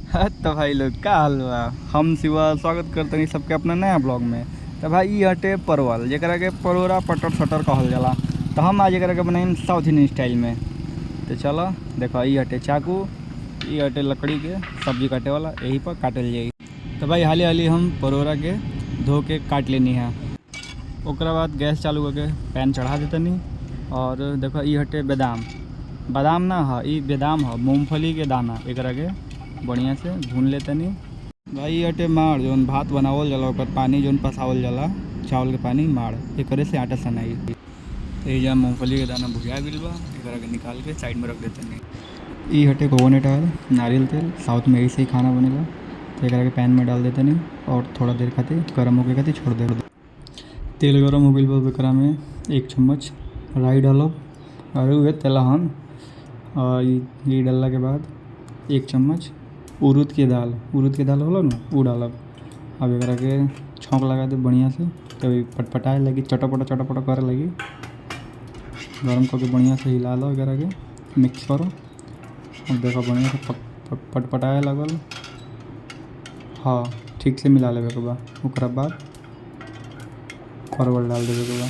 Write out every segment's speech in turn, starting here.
तो भाई लोग का हाल बा। हम शिवा स्वागत करते हैं सबके अपना नया ब्लॉग में। तो भाई ये हटे परवल जरा के परोरा पटर सटर कहल जाला। तो हम आज जरा के बनाई साउथ इंडियन स्टाइल में। तो चलो देखो ये हटे चाकू, ये हटे लकड़ी के सब्जी काटे वाला, यही पर काटल जाई। तो भाई हाली हाली हम परोरा के धो के काट लेनी है। ओकरा बाद गैस चालू करके पैन चढ़ा देतनी। और देखो ये हटे बादाम, बादाम ना है ये बादाम है, मूंगफली के दाना। एकरा के बढ़िया से भून लेतनी। भाई हटे माड़ जौन भात बनावल जाला ओकर पानी जौन पसावल जाला, चावल के पानी माड़ एकरे से आटा सनाई। तो ये मूंगफली के दाना भुजा गइल बा, एकरा के निकाल के साइड में रख देतनी। ई हटे कोकोनट ऑयल, नारियल तेल, साउथ में ऐसे ही खाना बनेला। तो एकरा के पैन में डाल देतनी और थोड़ा देर खातिर गर्म होके खातिर छोड़ दे। तेल गरम हो गइल बा, एकरा में 1 चम्मच राई डालब और उहे तेलहन। और ये डालला के बाद 1 चम्मच उड़द के दाल होला ना वो डालब। अब एकरा के छौंक लगा दे बढ़िया से, तभी पटपटाए लगी, चटपटा करे लगी। गरम करके बढ़िया से हिला लो, एकरा के मिक्स करो। अब देखो बढ़िया से पटपटाए लगल। हाँ ठीक से मिला लेवे के बा। ओकरा बाद परवल डाल देवे के बा।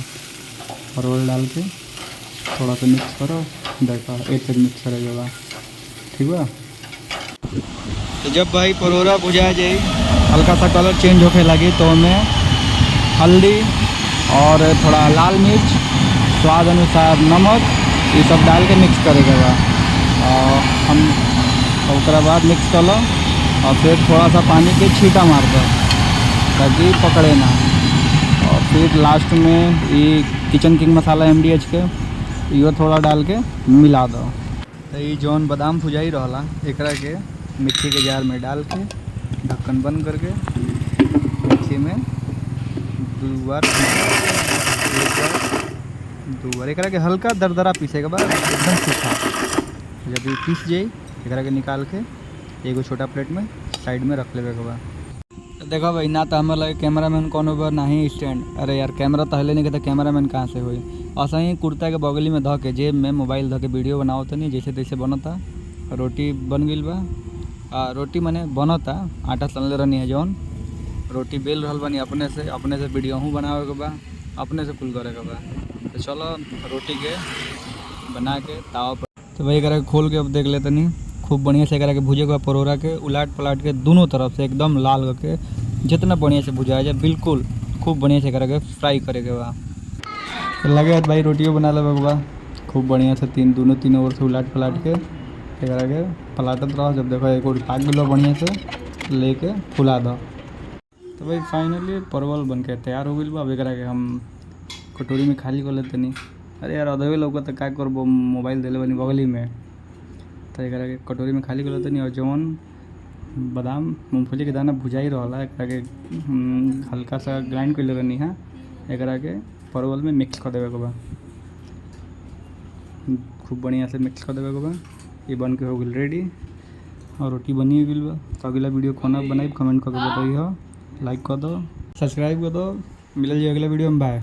परवल डाल के थोड़ा सा मिक्स करो। देखो एक तक मिक्स करेगा बा, ठीक बा। तो जब भाई परोरा भुजा जाए, हल्का सा कलर चेंज होके लगे तो उसमें हल्दी और थोड़ा लाल मिर्च, स्वाद अनुसार नमक, ये सब डाल के मिक्स करेगा बा। और हम ओकरा बाद मिक्स कर लो और फिर थोड़ा सा पानी के छींटा मार दो ताकि पकड़े ना। और फिर लास्ट में ये किचन किंग मसाला MDH के ये थोड़ा डाल के मिला दो। तो ये जौन बादाम भुजाई रहला एकरा के मिक्सी के जार में डाल के ढक्कन बंद करके मिक्सी में दो बार एकरा के हल्का दरदरा पीसे के बाद एकदम सूखा। जब ये पीस जाए एकरा के निकाल के एगो छोटा प्लेट में साइड में रख लेवे के बा। देखो भाई ना तो हमारे लगे कैमरा मैन कौन बा ना ही स्टैंड। अरे यार कैमरा तो हले नहीं के, तो कैमरा मैन कहाँ से हुई। ऐसा ही कुर्ता के बगली में धो के जेब में मोबाइल धो के वीडियो बनाओ तो नहीं जैसे तैसे बनता। रोटी बन गई बा। रोटी मने बनता, आटा सनले रहनी है जौन रोटी बेल रहल बनी अपने से वीडियो हूँ बनावे के बा, अपने से कुल करे के बा। तो चलो रोटी के बना के तावा पर। तो भाई एकरा के खोल के अब देख लेते नहीं, खूब बढ़िया से एकरा के भुजे के बा। परोरा के उलाट पलाट के दोनों तरफ से एकदम लाल करके जितना बढ़िया से भुजाया जाए बिल्कुल खूब बढ़िया से एकरा के फ्राई करे के बा। तो लगे भाई रोटियों बना लेवे के बा खूब बढ़िया से, तीनों ओर से उलाट पलाट के एकरा के पलाटत रहो। जब देखो एक और पाक गलो बढ़िया से लेके फुला दो। तो भाई फाइनली परवल बन के तैयार हो गई बा। अब एकरा के हम कटोरी में खाली कर लेते नहीं। अरे यार अधवे लोग तो क्या करबो, मोबाइल दिले बनी बगली में। तो एकरा के कटोरी में खाली कर लेते नहीं। और जौन बादाम मूंगफली के दाना भुजाई रहला एकरा के हल्का सा ग्राइंड कर लेनी है, एकरा के परवल में मिक्स कर देवे के बा। खूब बढ़िया से मिक्स कर देवे के बा। ये बन के हो गई रेडी और रोटी बनी गई बा। तो अगला वीडियो खाना बनाई कमेंट करके बताइए, लाइक कर दो, सब्सक्राइब कर दो। मिलल जी अगला वीडियो में, बाय।